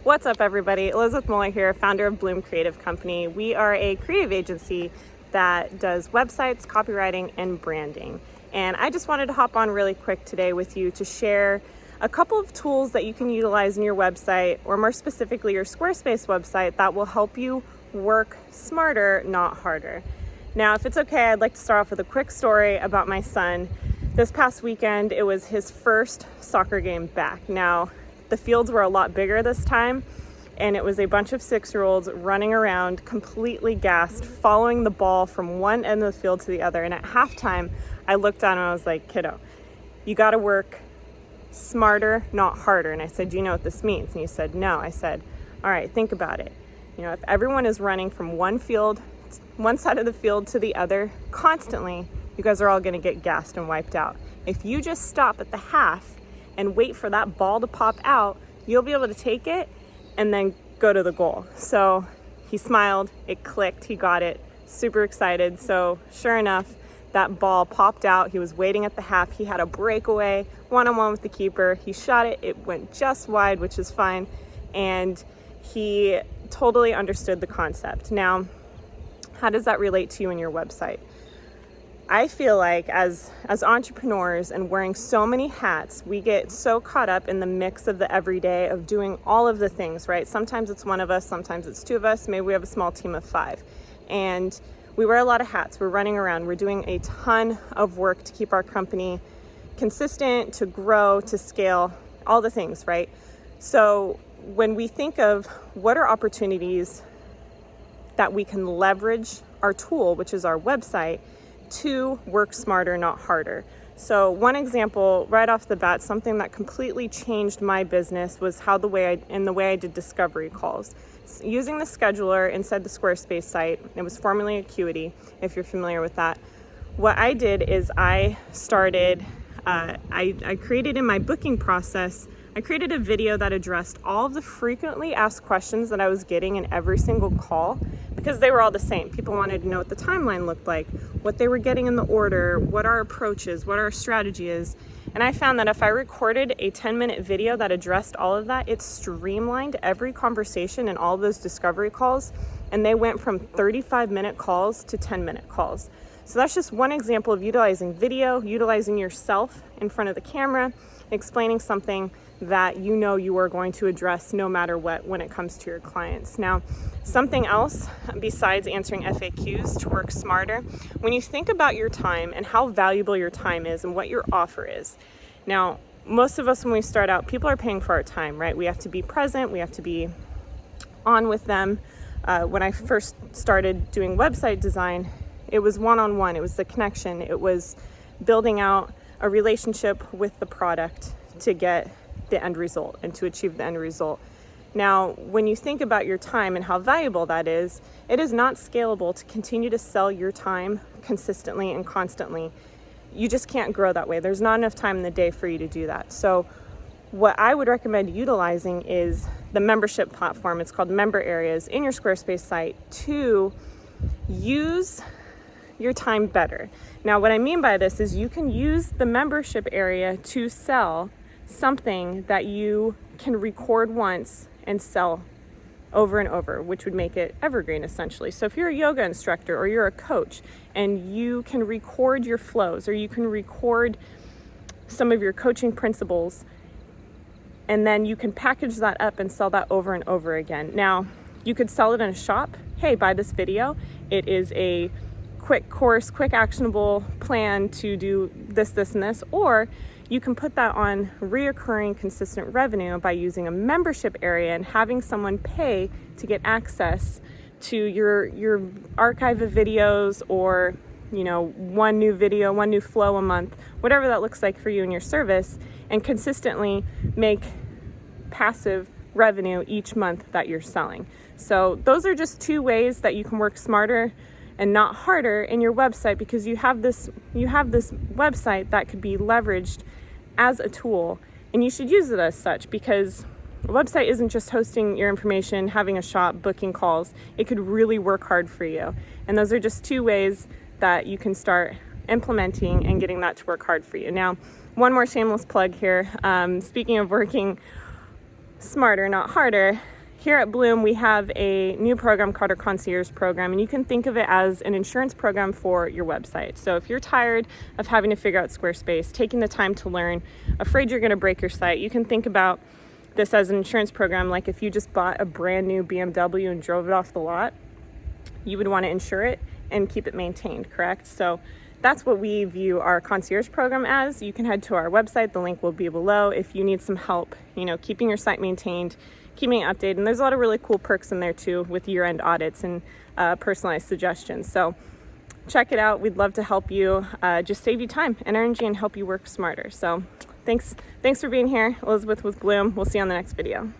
What's up, everybody? Elizabeth Muller here, founder of Bloom Creative Company. We are a creative agency that does websites, copywriting, and branding. And I just wanted to hop on really quick today with you to share a couple of tools that you can utilize in your website, or more specifically your Squarespace website, that will help you work smarter, not harder. Now, if it's okay, I'd like to start off with a quick story about my son. This past weekend, it was his first soccer game back. Now, the fields were a lot bigger this time, and it was a bunch of 6-year-olds running around completely gassed, following the ball from one end of the field to the other. And at halftime, I looked at him and I was like, kiddo, you gotta work smarter, not harder. And I said, do you know what this means? And he said, no. I said, all right, think about it. You know, if everyone is running from one side of the field to the other constantly, you guys are all gonna get gassed and wiped out. If you just stop at the half and wait for that ball to pop out, you'll be able to take it and then go to the goal. So he smiled, it clicked, he got it, super excited. So sure enough, that ball popped out. He was waiting at the half. He had a breakaway, one-on-one with the keeper. He shot it, it went just wide, which is fine. And he totally understood the concept. Now, how does that relate to you and your website? I feel like as entrepreneurs and wearing so many hats, we get so caught up in the mix of the everyday of doing all of the things, right? Sometimes it's one of us, sometimes it's two of us, maybe we have a small team of 5. And we wear a lot of hats, we're running around, we're doing a ton of work to keep our company consistent, to grow, to scale, all the things, right? So when we think of what are opportunities that we can leverage our tool, which is our website, to work smarter, not harder. So one example right off the bat, something that completely changed my business was the way I did discovery calls. Using the scheduler inside the Squarespace site, it was formerly Acuity, if you're familiar with that. What I did is I created in my booking process, I created a video that addressed all of the frequently asked questions that I was getting in every single call, because they were all the same. People wanted to know what the timeline looked like, what they were getting in the order, what our approach is, what our strategy is. And I found that if I recorded a 10-minute video that addressed all of that, it streamlined every conversation in all of those discovery calls. And they went from 35-minute calls to 10-minute calls. So that's just one example of utilizing video, utilizing yourself in front of the camera, explaining something that you know you are going to address no matter what when it comes to your clients. Now, something else besides answering FAQs to work smarter, when you think about your time and how valuable your time is and what your offer is. Now, most of us when we start out, people are paying for our time, right? We have to be present, we have to be on with them. When I first started doing website design, it was one-on-one, it was the connection, it was building out a relationship with the product to get the end result and to achieve the end result. Now, when you think about your time and how valuable that is, it is not scalable to continue to sell your time consistently and constantly. You just can't grow that way. There's not enough time in the day for you to do that. So what I would recommend utilizing is the membership platform. It's called Member Areas in your Squarespace site to use your time better. Now, what I mean by this is you can use the membership area to sell something that you can record once and sell over and over, which would make it evergreen essentially. So if you're a yoga instructor or you're a coach and you can record your flows, or you can record some of your coaching principles, and then you can package that up and sell that over and over again. Now, you could sell it in a shop. Hey, buy this video. It is a quick course, quick actionable plan to do this, this, and this. Or you can put that on reoccurring consistent revenue by using a membership area and having someone pay to get access to your archive of videos, or one new video, one new flow a month, whatever that looks like for you and your service, and consistently make passive revenue each month that you're selling. So those are just 2 ways that you can work smarter and not harder in your website, because you have this website that could be leveraged as a tool, and you should use it as such, because a website isn't just hosting your information, having a shop, booking calls. It could really work hard for you. And those are just 2 ways that you can start implementing and getting that to work hard for you. Now, one more shameless plug here. Speaking of working smarter, not harder, here at Bloom, we have a new program called our Concierge Program, and you can think of it as an insurance program for your website. So if you're tired of having to figure out Squarespace, taking the time to learn, afraid you're going to break your site, you can think about this as an insurance program. Like if you just bought a brand new BMW and drove it off the lot, you would want to insure it and keep it maintained, correct? So that's what we view our concierge program as. You can head to our website, the link will be below, if you need some help, keeping your site maintained, keeping it updated. And there's a lot of really cool perks in there too, with year-end audits and personalized suggestions. So check it out. We'd love to help you just save you time and energy and help you work smarter. So thanks for being here. Elizabeth with Bloom. We'll see you on the next video.